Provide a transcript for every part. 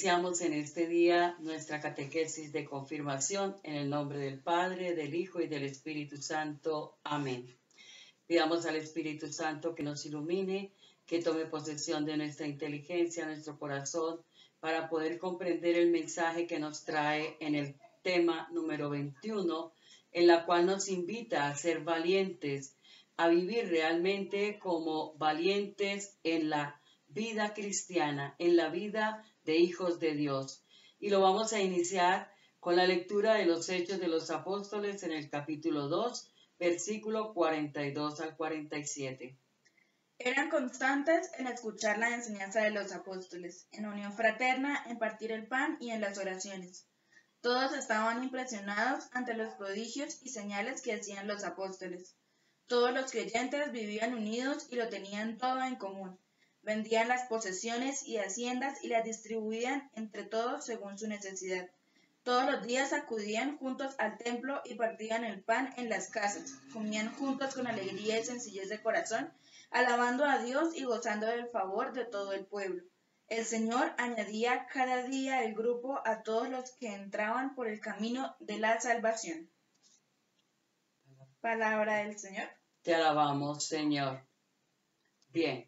Iniciamos en este día nuestra catequesis de confirmación en el nombre del Padre, del Hijo y del Espíritu Santo. Amén. Pidamos al Espíritu Santo que nos ilumine, que tome posesión de nuestra inteligencia, nuestro corazón, para poder comprender el mensaje que nos trae en el tema número 21, en la cual nos invita a ser valientes, a vivir realmente como valientes en la vida cristiana, en la vida de hijos de Dios. Y lo vamos a iniciar con la lectura de los Hechos de los Apóstoles en el capítulo 2, versículo 42 al 47. Eran constantes en escuchar la enseñanza de los apóstoles, en unión fraterna, en partir el pan y en las oraciones. Todos estaban impresionados ante los prodigios y señales que hacían los apóstoles. Todos los creyentes vivían unidos y lo tenían todo en común. Vendían las posesiones y haciendas y las distribuían entre todos según su necesidad. Todos los días acudían juntos al templo y partían el pan en las casas. Comían juntos con alegría y sencillez de corazón, alabando a Dios y gozando del favor de todo el pueblo. El Señor añadía cada día el grupo a todos los que entraban por el camino de la salvación. Palabra del Señor. Te alabamos, Señor. Bien,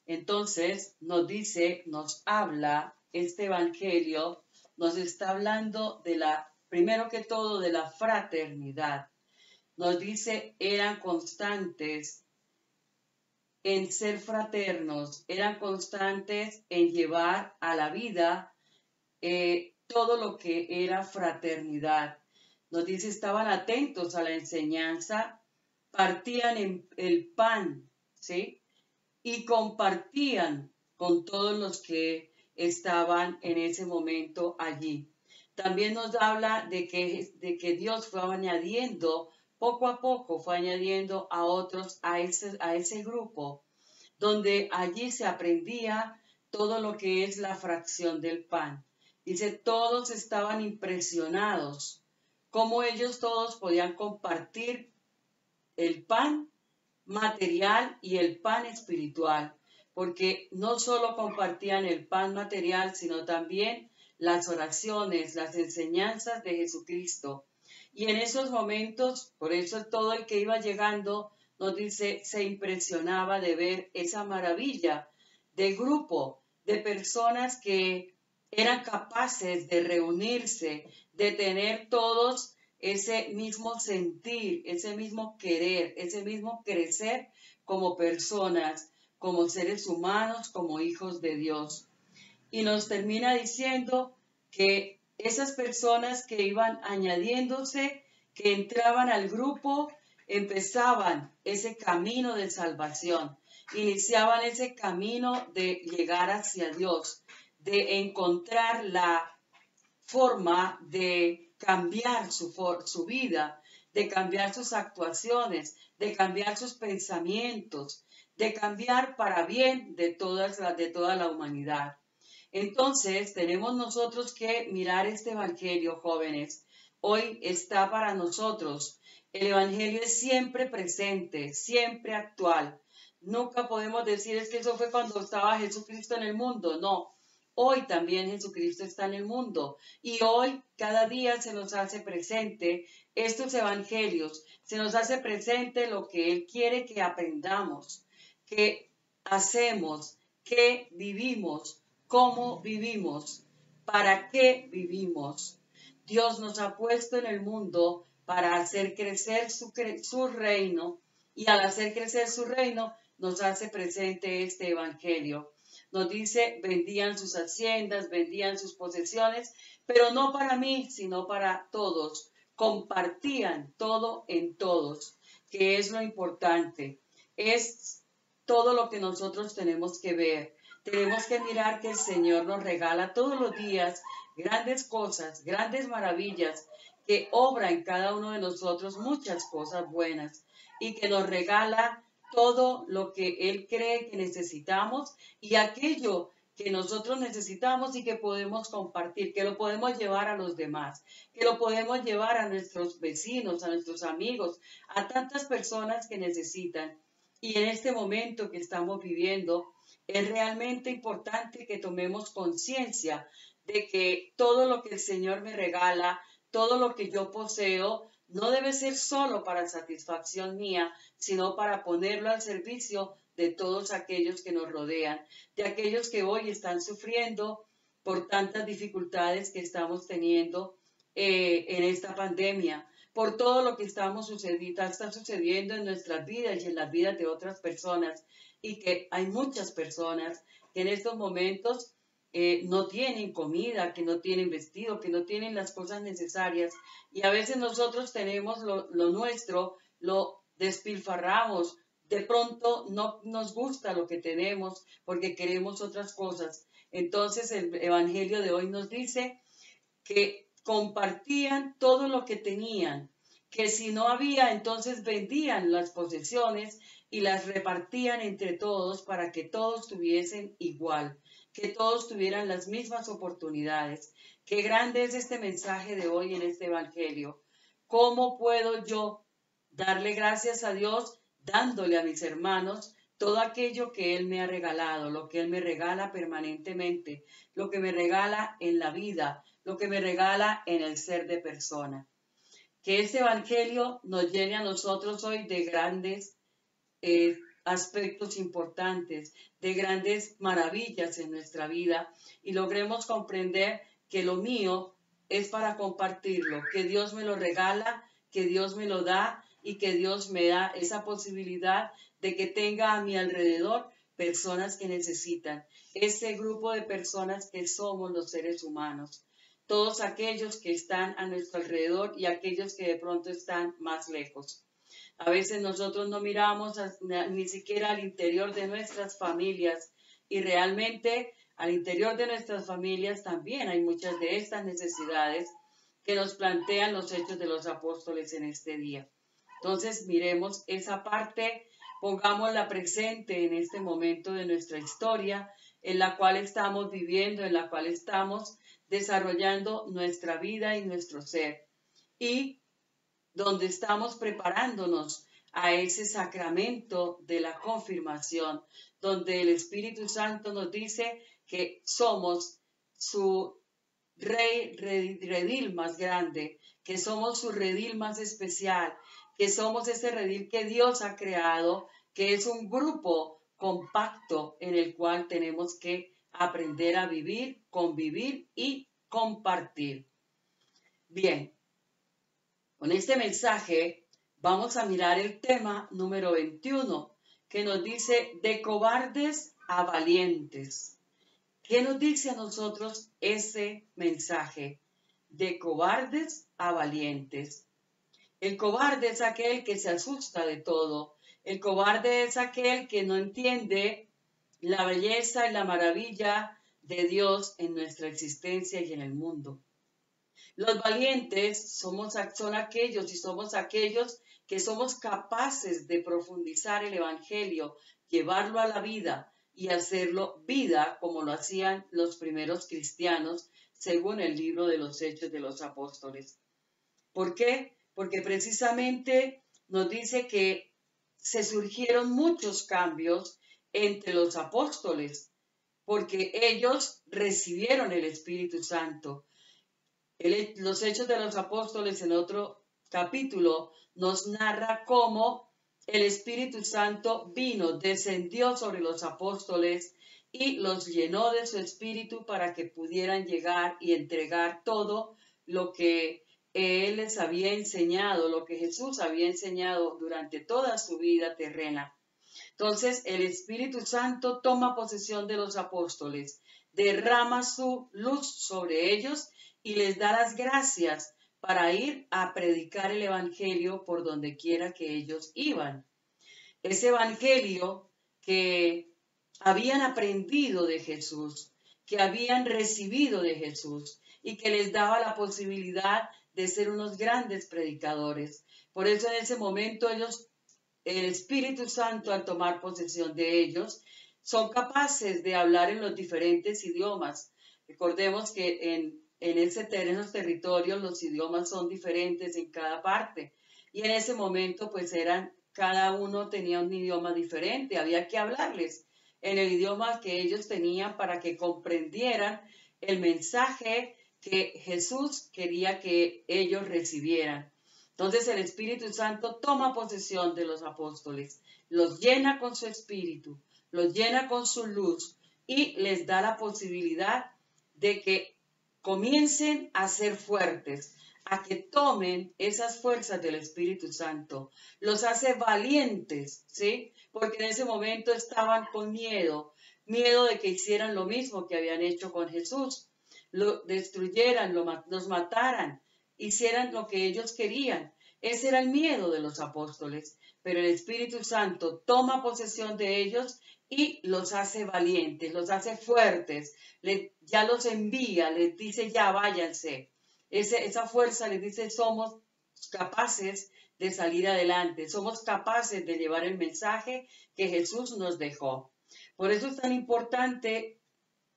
entonces nos habla este evangelio, nos está hablando primero que todo, de la fraternidad. Nos dice, eran constantes en ser fraternos, eran constantes en llevar a la vida todo lo que era fraternidad. Nos dice, estaban atentos a la enseñanza, partían el pan, ¿sí? Y compartían con todos los que estaban en ese momento allí. También nos habla de que Dios fue añadiendo, poco a poco fue añadiendo a otros a ese grupo, donde allí se aprendía todo lo que es la fracción del pan. Dice, todos estaban impresionados, cómo ellos todos podían compartir el pan material y el pan espiritual, porque no solo compartían el pan material, sino también las oraciones, las enseñanzas de Jesucristo. Y en esos momentos, por eso todo el que iba llegando, nos dice, se impresionaba de ver esa maravilla de grupo, de personas que eran capaces de reunirse, de tener todos ese mismo sentir, ese mismo querer, ese mismo crecer como personas, como seres humanos, como hijos de Dios. Y nos termina diciendo que esas personas que iban añadiéndose, que entraban al grupo, empezaban ese camino de salvación, iniciaban ese camino de llegar hacia Dios, de encontrar la forma de cambiar su vida, de cambiar sus actuaciones, de cambiar sus pensamientos, de cambiar para bien de toda la humanidad. Entonces, tenemos nosotros que mirar este evangelio, jóvenes. Hoy está para nosotros. El evangelio es siempre presente, siempre actual. Nunca podemos decir es que eso fue cuando estaba Jesucristo en el mundo. No. Hoy también Jesucristo está en el mundo y hoy cada día se nos hace presente estos evangelios, se nos hace presente lo que Él quiere que aprendamos, que hacemos, que vivimos, cómo vivimos, para qué vivimos. Dios nos ha puesto en el mundo para hacer crecer su reino y al hacer crecer su reino nos hace presente este evangelio. Nos dice, vendían sus haciendas, vendían sus posesiones, pero no para mí, sino para todos. Compartían todo en todos, que es lo importante. Es todo lo que nosotros tenemos que ver. Tenemos que mirar que el Señor nos regala todos los días grandes cosas, grandes maravillas, que obra en cada uno de nosotros muchas cosas buenas y que nos regala todo lo que Él cree que necesitamos y aquello que nosotros necesitamos y que podemos compartir, que lo podemos llevar a los demás, que lo podemos llevar a nuestros vecinos, a nuestros amigos, a tantas personas que necesitan. Y en este momento que estamos viviendo, es realmente importante que tomemos conciencia de que todo lo que el Señor me regala, todo lo que yo poseo, no debe ser solo para satisfacción mía, sino para ponerlo al servicio de todos aquellos que nos rodean, de aquellos que hoy están sufriendo por tantas dificultades que estamos teniendo en esta pandemia, por todo lo que está sucediendo en nuestras vidas y en las vidas de otras personas, y que hay muchas personas que en estos momentos no tienen comida, que no tienen vestido, que no tienen las cosas necesarias, y a veces nosotros tenemos lo nuestro, lo despilfarramos, de pronto no nos gusta lo que tenemos porque queremos otras cosas. Entonces el Evangelio de hoy nos dice que compartían todo lo que tenían, que si no había, entonces vendían las posesiones y las repartían entre todos para que todos tuviesen igual, que todos tuvieran las mismas oportunidades. Qué grande es este mensaje de hoy en este Evangelio. ¿Cómo puedo yo darle gracias a Dios dándole a mis hermanos todo aquello que Él me ha regalado, lo que Él me regala permanentemente, lo que me regala en la vida, lo que me regala en el ser de persona? Que este Evangelio nos llene a nosotros hoy de grandes aspectos importantes, de grandes maravillas en nuestra vida, y logremos comprender que lo mío es para compartirlo, que Dios me lo regala, que Dios me lo da y que Dios me da esa posibilidad de que tenga a mi alrededor personas que necesitan, ese grupo de personas que somos los seres humanos, todos aquellos que están a nuestro alrededor y aquellos que de pronto están más lejos. A veces nosotros no miramos ni siquiera al interior de nuestras familias, y realmente al interior de nuestras familias también hay muchas de estas necesidades que nos plantean los Hechos de los Apóstoles en este día. Entonces miremos esa parte, pongámosla presente en este momento de nuestra historia, en la cual estamos viviendo, en la cual estamos desarrollando nuestra vida y nuestro ser, y donde estamos preparándonos a ese sacramento de la confirmación, donde el Espíritu Santo nos dice que somos su redil más grande, que somos su redil más especial, que somos ese redil que Dios ha creado, que es un grupo compacto en el cual tenemos que aprender a vivir, convivir y compartir. Bien. Con este mensaje vamos a mirar el tema número 21, que nos dice de cobardes a valientes. ¿Qué nos dice a nosotros ese mensaje? De cobardes a valientes. El cobarde es aquel que se asusta de todo. El cobarde es aquel que no entiende la belleza y la maravilla de Dios en nuestra existencia y en el mundo. Los valientes somos aquellos que somos capaces de profundizar el Evangelio, llevarlo a la vida y hacerlo vida como lo hacían los primeros cristianos, según el libro de los Hechos de los Apóstoles. ¿Por qué? Porque precisamente nos dice que se surgieron muchos cambios entre los apóstoles, porque ellos recibieron el Espíritu Santo. Los Hechos de los Apóstoles, en otro capítulo, nos narra cómo el Espíritu Santo descendió sobre los apóstoles y los llenó de su espíritu para que pudieran llegar y entregar todo lo que Él les había enseñado, lo que Jesús había enseñado durante toda su vida terrena. Entonces, el Espíritu Santo toma posesión de los apóstoles, derrama su luz sobre ellos y les da las gracias para ir a predicar el Evangelio por donde quiera que ellos iban. Ese Evangelio que habían aprendido de Jesús, que habían recibido de Jesús y que les daba la posibilidad de ser unos grandes predicadores. Por eso en ese momento el Espíritu Santo, al tomar posesión de ellos, son capaces de hablar en los diferentes idiomas. Recordemos que en esos territorios los idiomas son diferentes en cada parte, y en ese momento pues cada uno tenía un idioma diferente, había que hablarles en el idioma que ellos tenían para que comprendieran el mensaje que Jesús quería que ellos recibieran. Entonces el Espíritu Santo toma posesión de los apóstoles, los llena con su espíritu, los llena con su luz y les da la posibilidad de que comiencen a ser fuertes, a que tomen esas fuerzas del Espíritu Santo. Los hace valientes, ¿sí? Porque en ese momento estaban con miedo de que hicieran lo mismo que habían hecho con Jesús, lo destruyeran, los mataran, hicieran lo que ellos querían. Ese era el miedo de los apóstoles, pero el Espíritu Santo toma posesión de ellos y los hace valientes, los hace fuertes, ya los envía, les dice ya váyanse. Esa fuerza les dice somos capaces de salir adelante, somos capaces de llevar el mensaje que Jesús nos dejó. Por eso es tan importante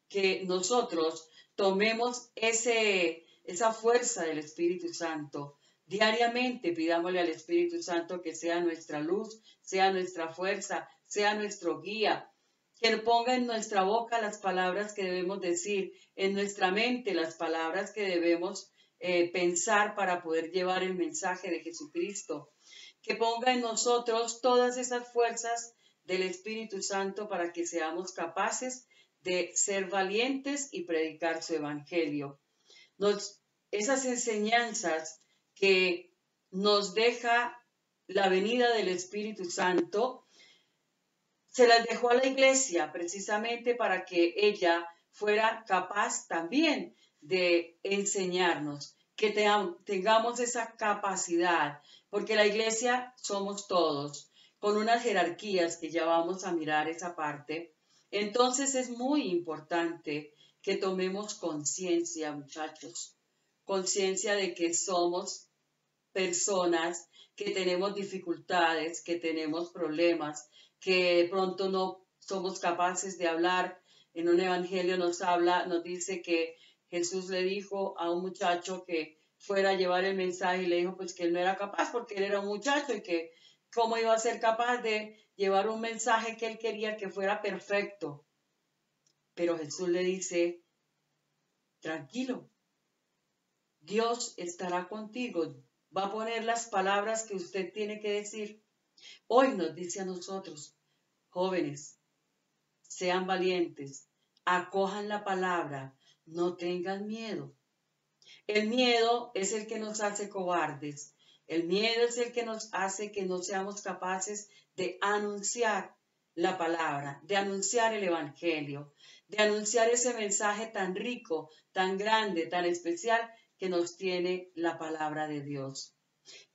que nosotros tomemos esa fuerza del Espíritu Santo. Diariamente pidámosle al Espíritu Santo que sea nuestra luz, sea nuestra fuerza, sea nuestro guía, que ponga en nuestra boca las palabras que debemos decir, en nuestra mente las palabras que debemos pensar para poder llevar el mensaje de Jesucristo, que ponga en nosotros todas esas fuerzas del Espíritu Santo para que seamos capaces de ser valientes y predicar su evangelio. Esas enseñanzas que nos deja la venida del Espíritu Santo, se las dejó a la iglesia precisamente para que ella fuera capaz también de enseñarnos, que tengamos esa capacidad, porque la iglesia somos todos, con unas jerarquías que ya vamos a mirar esa parte. Entonces es muy importante que tomemos conciencia, muchachos, conciencia de que somos personas que tenemos dificultades, que tenemos problemas, que de pronto no somos capaces de hablar. En un evangelio nos dice que Jesús le dijo a un muchacho que fuera a llevar el mensaje y le dijo pues que él no era capaz porque él era un muchacho y que cómo iba a ser capaz de llevar un mensaje que él quería que fuera perfecto. Pero Jesús le dice, tranquilo, Dios estará contigo, va a poner las palabras que usted tiene que decir. Hoy nos dice a nosotros, jóvenes, sean valientes, acojan la palabra, no tengan miedo. El miedo es el que nos hace cobardes. El miedo es el que nos hace que no seamos capaces de anunciar la palabra, de anunciar el evangelio, de anunciar ese mensaje tan rico, tan grande, tan especial que nos tiene la palabra de Dios.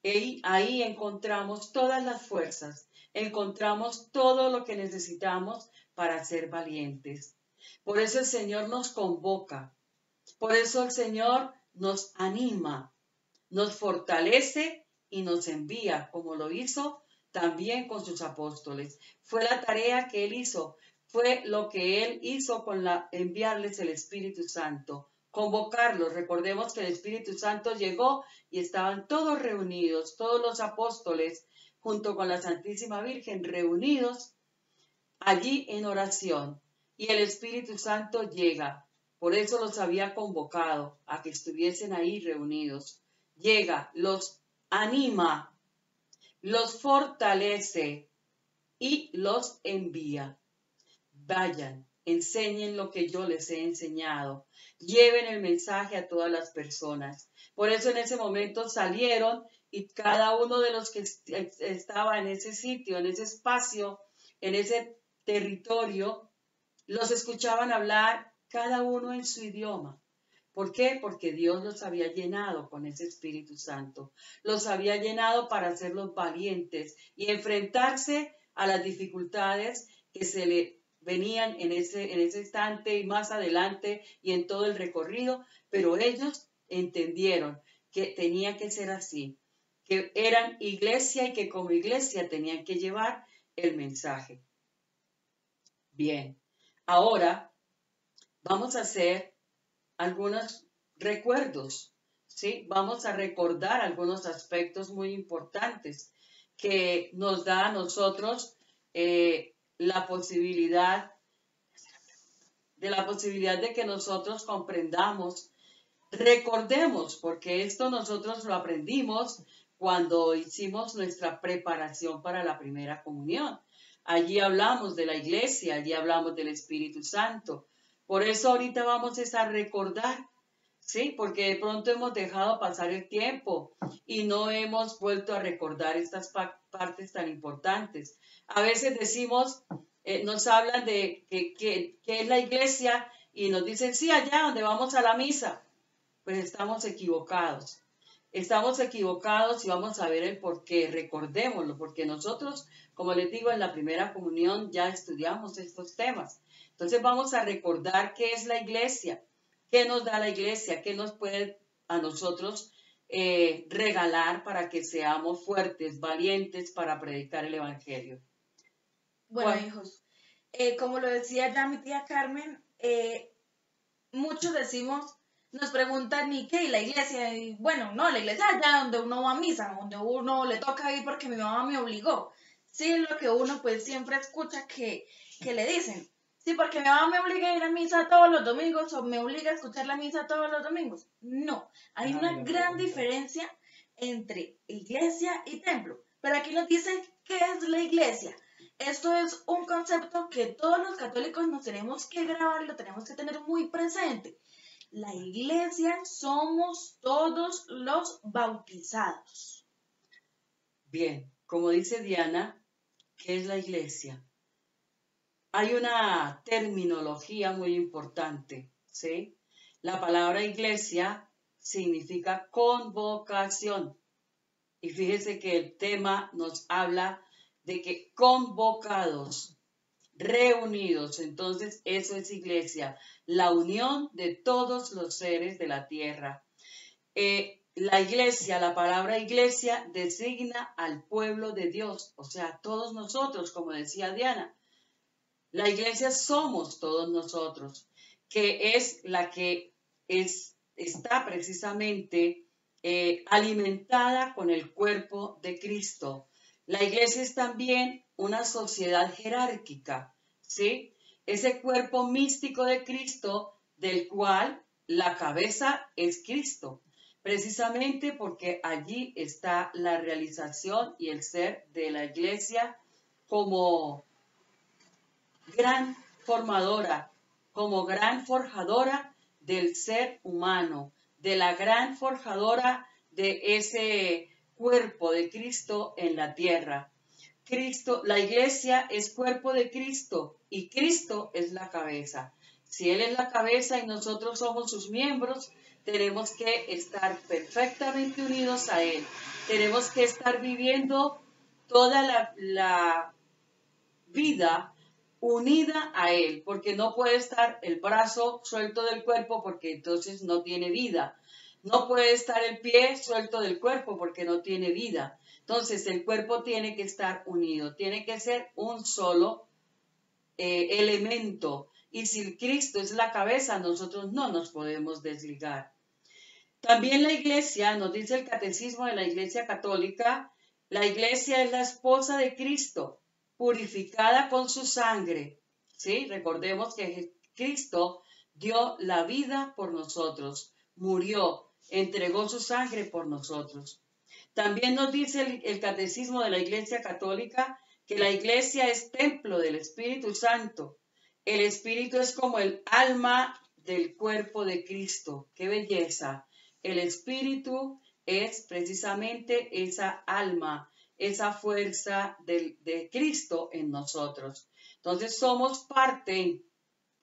Y ahí encontramos todas las fuerzas, encontramos todo lo que necesitamos para ser valientes. Por eso el Señor nos convoca, por eso el Señor nos anima, nos fortalece y nos envía, como lo hizo también con sus apóstoles. Fue la tarea que Él hizo, fue lo que Él hizo con enviarles el Espíritu Santo, convocarlos. Recordemos que el Espíritu Santo llegó y estaban todos reunidos, todos los apóstoles, junto con la Santísima Virgen, reunidos allí en oración. Y el Espíritu Santo llega. Por eso los había convocado a que estuviesen ahí reunidos. Llega, los anima, los fortalece y los envía. Vayan, enseñen lo que yo les he enseñado. Lleven el mensaje a todas las personas. Por eso en ese momento salieron y cada uno de los que estaba en ese sitio, en ese espacio, en ese territorio, los escuchaban hablar cada uno en su idioma. ¿Por qué? Porque Dios los había llenado con ese Espíritu Santo. Los había llenado para hacerlos valientes y enfrentarse a las dificultades que se le venían en ese instante y más adelante y en todo el recorrido, pero ellos entendieron que tenía que ser así, que eran iglesia y que como iglesia tenían que llevar el mensaje. Bien, ahora vamos a hacer algunos recuerdos, ¿sí? Vamos a recordar algunos aspectos muy importantes que nos da a nosotros la posibilidad de la posibilidad de que nosotros comprendamos, recordemos, porque esto nosotros lo aprendimos cuando hicimos nuestra preparación para la primera comunión. Allí hablamos de la iglesia, allí hablamos del Espíritu Santo. Por eso ahorita vamos a recordar, ¿sí? Porque de pronto hemos dejado pasar el tiempo y no hemos vuelto a recordar estas partes tan importantes. A veces decimos, nos hablan de que es la iglesia y nos dicen, sí, allá donde vamos a la misa. Pues estamos equivocados. Estamos equivocados y vamos a ver el por qué. Recordémoslo, porque nosotros, como les digo, en la primera comunión ya estudiamos estos temas. Entonces vamos a recordar qué es la iglesia, qué nos da la iglesia, qué nos puede a nosotros regalar para que seamos fuertes, valientes para predicar el evangelio. Bueno, hijos, como lo decía ya mi tía Carmen, muchos decimos, nos preguntan, ¿y qué? ¿Y la iglesia? Y bueno, no, la iglesia es allá donde uno va a misa, donde uno le toca ir porque mi mamá me obligó. Sí, es lo que uno pues siempre escucha que le dicen. Sí, porque mi mamá me obliga a ir a misa todos los domingos o me obliga a escuchar la misa todos los domingos. No, hay una gran diferencia entre iglesia y templo. Pero aquí nos dice qué es la iglesia. Esto es un concepto que todos los católicos nos tenemos que grabar y lo tenemos que tener muy presente. La iglesia somos todos los bautizados. Bien, como dice Diana, ¿qué es la iglesia? Hay una terminología muy importante, ¿sí? La palabra iglesia significa convocación. Y fíjese que el tema nos habla de que convocados, reunidos, entonces eso es iglesia, la unión de todos los seres de la tierra. La iglesia, la palabra iglesia designa al pueblo de Dios, o sea, todos nosotros, como decía Diana. La iglesia somos todos nosotros, que es la que está precisamente alimentada con el cuerpo de Cristo. La iglesia es también una sociedad jerárquica, ¿sí? Ese cuerpo místico de Cristo del cual la cabeza es Cristo, precisamente porque allí está la realización y el ser de la iglesia como gran formadora, como gran forjadora del ser humano, de la gran forjadora de ese cuerpo de Cristo en la tierra. Cristo, la iglesia es cuerpo de Cristo y Cristo es la cabeza. Si Él es la cabeza y nosotros somos sus miembros, tenemos que estar perfectamente unidos a Él. Tenemos que estar viviendo toda la vida unida a Él, porque no puede estar el brazo suelto del cuerpo porque entonces no tiene vida. No puede estar el pie suelto del cuerpo porque no tiene vida. Entonces el cuerpo tiene que estar unido, tiene que ser un solo elemento. Y si Cristo es la cabeza, nosotros no nos podemos desligar. También la iglesia, nos dice el catecismo de la Iglesia Católica, la iglesia es la esposa de Cristo, purificada con su sangre. ¿Sí? Recordemos que Cristo dio la vida por nosotros, murió, entregó su sangre por nosotros. También nos dice el catecismo de la Iglesia Católica que la iglesia es templo del Espíritu Santo. El Espíritu es como el alma del cuerpo de Cristo. ¡Qué belleza! El Espíritu es precisamente esa alma, esa fuerza de Cristo en nosotros. Entonces somos parte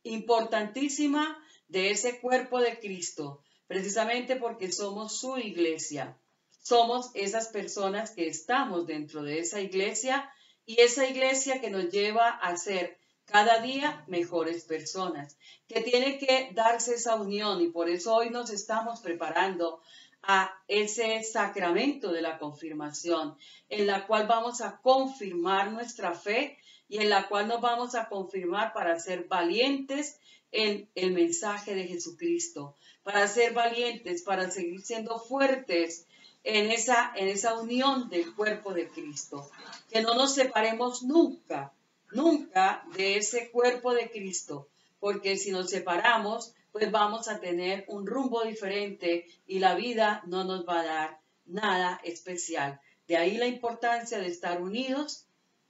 importantísima de ese cuerpo de Cristo, precisamente porque somos su iglesia. Somos esas personas que estamos dentro de esa iglesia y esa iglesia que nos lleva a ser cada día mejores personas, que tiene que darse esa unión y por eso hoy nos estamos preparando a ese sacramento de la confirmación, en la cual vamos a confirmar nuestra fe y en la cual nos vamos a confirmar para ser valientes en el mensaje de Jesucristo, para ser valientes, para seguir siendo fuertes en esa unión del cuerpo de Cristo, que no nos separemos nunca de ese cuerpo de Cristo, porque si nos separamos, pues vamos a tener un rumbo diferente y la vida no nos va a dar nada especial. De ahí la importancia de estar unidos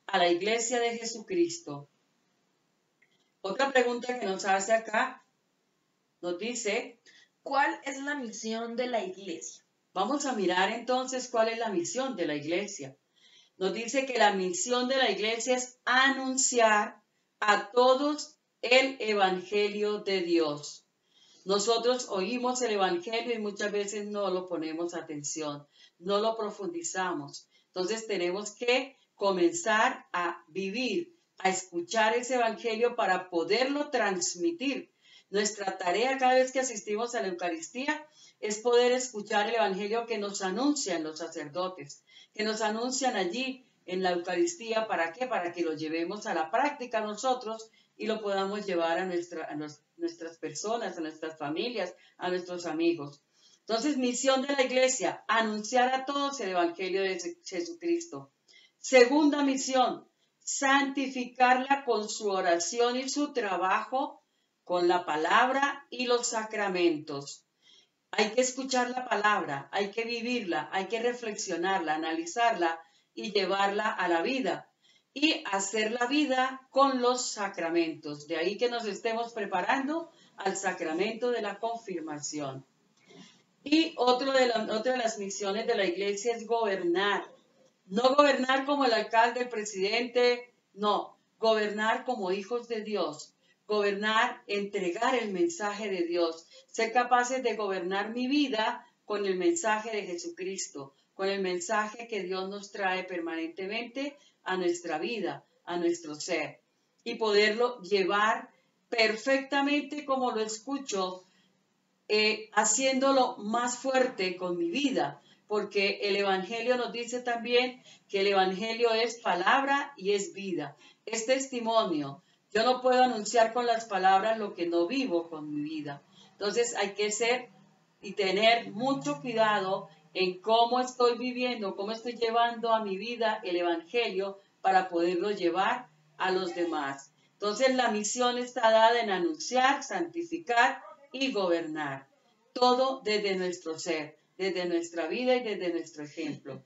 a la iglesia de Jesucristo. Otra pregunta que nos hace acá, nos dice, ¿cuál es la misión de la iglesia? Vamos a mirar entonces cuál es la misión de la iglesia. Nos dice que la misión de la iglesia es anunciar a todos el evangelio de Dios. Nosotros oímos el evangelio y muchas veces no lo ponemos atención, no lo profundizamos. Entonces tenemos que comenzar a vivir, a escuchar ese evangelio para poderlo transmitir. Nuestra tarea cada vez que asistimos a la Eucaristía es poder escuchar el evangelio que nos anuncian los sacerdotes, que nos anuncian allí en la Eucaristía. ¿Para qué? Para que lo llevemos a la práctica nosotros y lo podamos llevar a nuestras personas, a nuestras familias, a nuestros amigos. Entonces, misión de la iglesia, anunciar a todos el evangelio de Jesucristo. Segunda misión, santificarla con su oración y su trabajo, con la palabra y los sacramentos. Hay que escuchar la palabra, hay que vivirla, hay que reflexionarla, analizarla y llevarla a la vida y hacer la vida con los sacramentos. De ahí que nos estemos preparando al sacramento de la confirmación. Y otra de las misiones de la iglesia es gobernar. No gobernar como el alcalde, el presidente, no, gobernar como hijos de Dios. Gobernar, entregar el mensaje de Dios, ser capaces de gobernar mi vida con el mensaje de Jesucristo, con el mensaje que Dios nos trae permanentemente a nuestra vida, a nuestro ser, y poderlo llevar perfectamente como lo escucho, haciéndolo más fuerte con mi vida, porque el Evangelio nos dice también que el Evangelio es palabra y es vida, es testimonio. Yo no puedo anunciar con las palabras lo que no vivo con mi vida. Entonces hay que ser y tener mucho cuidado en cómo estoy viviendo, cómo estoy llevando a mi vida el Evangelio para poderlo llevar a los demás. Entonces la misión está dada en anunciar, santificar y gobernar. Todo desde nuestro ser, desde nuestra vida y desde nuestro ejemplo.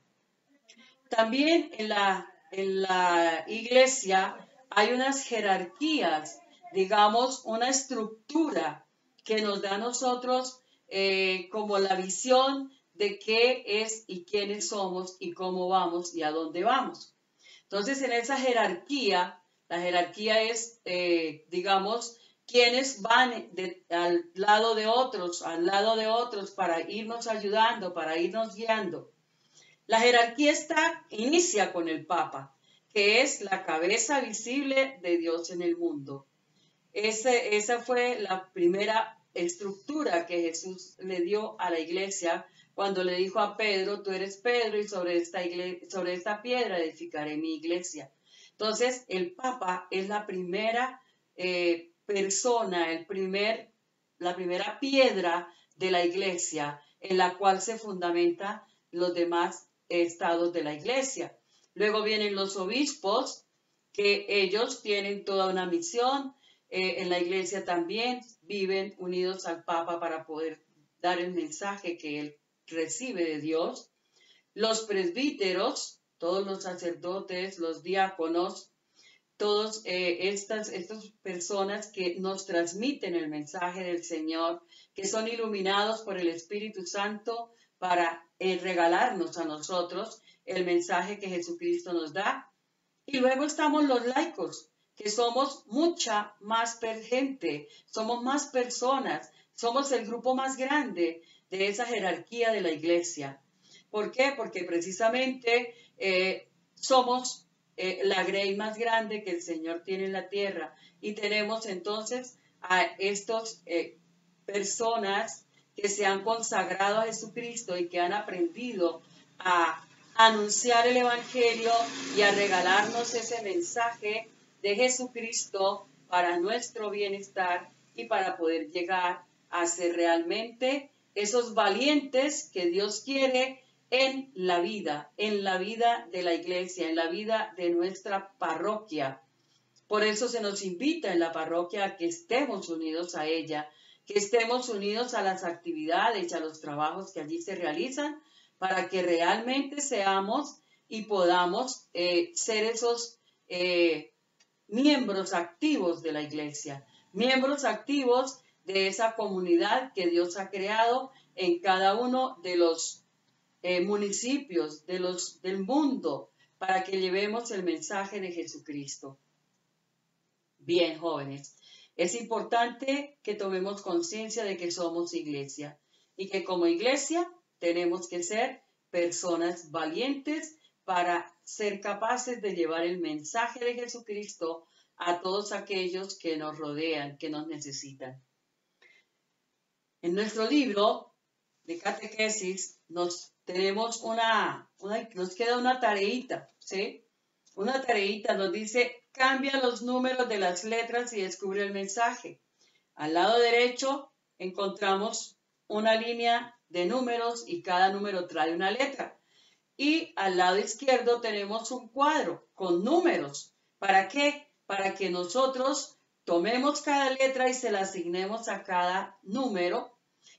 También en la iglesia hay unas jerarquías, digamos, una estructura que nos da a nosotros como la visión de qué es y quiénes somos y cómo vamos y a dónde vamos. Entonces, en esa jerarquía, la jerarquía es, digamos, quienes van al lado de otros para irnos ayudando, para irnos guiando. La jerarquía inicia con el Papa, que es la cabeza visible de Dios en el mundo. Esa fue la primera estructura que Jesús le dio a la iglesia cuando le dijo a Pedro, tú eres Pedro y sobre esta piedra edificaré mi iglesia. Entonces, el Papa es la primera persona, la primera piedra de la iglesia en la cual se fundamenta los demás estados de la iglesia. Luego vienen los obispos, que ellos tienen toda una misión. En la iglesia también viven unidos al Papa para poder dar el mensaje que él recibe de Dios. Los presbíteros, todos los sacerdotes, los diáconos, todas estas personas que nos transmiten el mensaje del Señor, que son iluminados por el Espíritu Santo para regalarnos a nosotros el mensaje que Jesucristo nos da. Y luego estamos los laicos, que somos mucha más gente, somos más personas, somos el grupo más grande de esa jerarquía de la iglesia. ¿Por qué? Porque precisamente somos la grey más grande que el Señor tiene en la tierra y tenemos entonces a estas personas que se han consagrado a Jesucristo y que han aprendido a anunciar el Evangelio y a regalarnos ese mensaje de Jesucristo para nuestro bienestar y para poder llegar a ser realmente esos valientes que Dios quiere en la vida de la iglesia, en la vida de nuestra parroquia. Por eso se nos invita en la parroquia a que estemos unidos a ella, que estemos unidos a las actividades, a los trabajos que allí se realizan, para que realmente seamos y podamos ser esos miembros activos de la iglesia, miembros activos de esa comunidad que Dios ha creado en cada uno de los municipios del mundo, para que llevemos el mensaje de Jesucristo. Bien, jóvenes, es importante que tomemos conciencia de que somos iglesia y que como iglesia tenemos que ser personas valientes para ser capaces de llevar el mensaje de Jesucristo a todos aquellos que nos rodean, que nos necesitan. En nuestro libro de catequesis nos queda una tareita, ¿sí? Una tareita nos dice: cambia los números de las letras y descubre el mensaje. Al lado derecho encontramos una línea de números y cada número trae una letra. Y al lado izquierdo tenemos un cuadro con números. ¿Para qué? Para que nosotros tomemos cada letra y se la asignemos a cada número,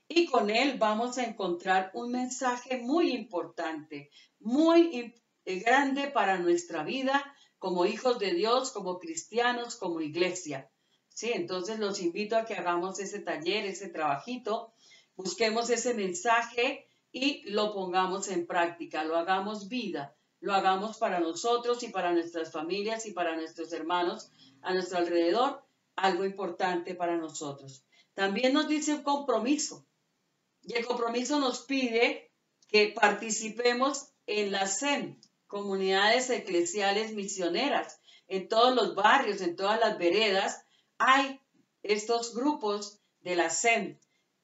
y con él vamos a encontrar un mensaje muy importante, muy grande para nuestra vida como hijos de Dios, como cristianos, como iglesia. Sí, entonces los invito a que hagamos ese taller, ese trabajito, busquemos ese mensaje y lo pongamos en práctica, lo hagamos vida, lo hagamos para nosotros y para nuestras familias y para nuestros hermanos a nuestro alrededor, algo importante para nosotros. También nos dice un compromiso, y el compromiso nos pide que participemos en la SEM, comunidades eclesiales misioneras. En todos los barrios, en todas las veredas, hay estos grupos de la SEM.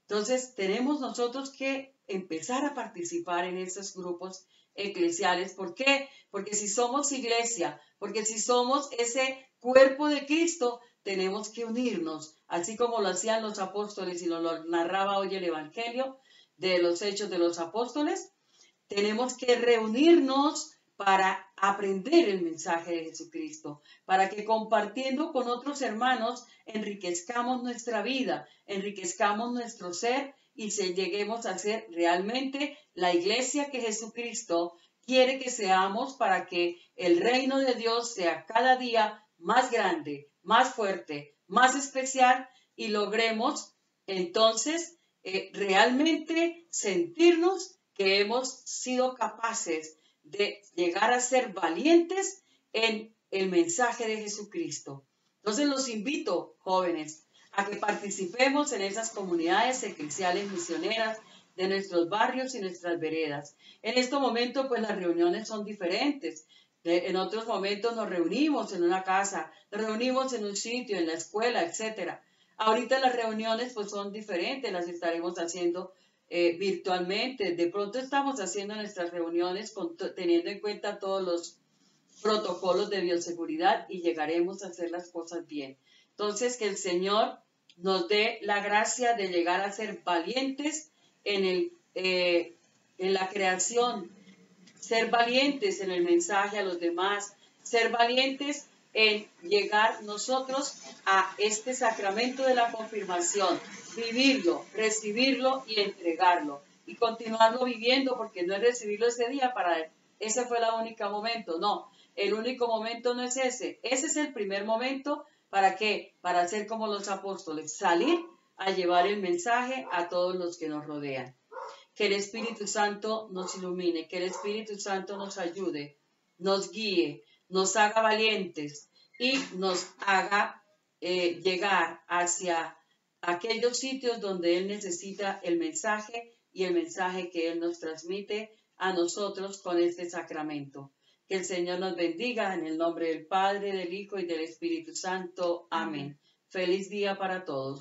Entonces, tenemos nosotros que empezar a participar en esos grupos eclesiales. ¿Por qué? Porque si somos iglesia, porque si somos ese cuerpo de Cristo, tenemos que unirnos, así como lo hacían los apóstoles y lo narraba hoy el Evangelio de los Hechos de los Apóstoles. Tenemos que reunirnos para aprender el mensaje de Jesucristo, para que compartiendo con otros hermanos enriquezcamos nuestra vida, enriquezcamos nuestro ser y lleguemos a ser realmente la iglesia que Jesucristo quiere que seamos, para que el reino de Dios sea cada día más grande, más fuerte, más especial, y logremos entonces realmente sentirnos que hemos sido capaces de llegar a ser valientes en el mensaje de Jesucristo. Entonces los invito, jóvenes, a que participemos en esas comunidades eclesiales misioneras de nuestros barrios y nuestras veredas. En este momento, pues las reuniones son diferentes. En otros momentos nos reunimos en una casa, nos reunimos en un sitio, en la escuela, etc. Ahorita las reuniones pues son diferentes, las estaremos haciendo virtualmente. De pronto estamos haciendo nuestras reuniones teniendo en cuenta todos los protocolos de bioseguridad, y llegaremos a hacer las cosas bien. Entonces, que el Señor nos dé la gracia de llegar a ser valientes en la creación, ser valientes en el mensaje a los demás, ser valientes en llegar nosotros a este sacramento de la confirmación, vivirlo, recibirlo y entregarlo, y continuarlo viviendo, porque no es recibirlo ese día ese fue el único momento, no, el único momento no es ese es el primer momento. ¿Para qué? Para ser como los apóstoles, salir a llevar el mensaje a todos los que nos rodean. Que el Espíritu Santo nos ilumine, que el Espíritu Santo nos ayude, nos guíe, nos haga valientes y nos haga llegar hacia aquellos sitios donde Él necesita el mensaje, y el mensaje que Él nos transmite a nosotros con este sacramento. Que el Señor nos bendiga en el nombre del Padre, del Hijo y del Espíritu Santo. Amén. Feliz día para todos.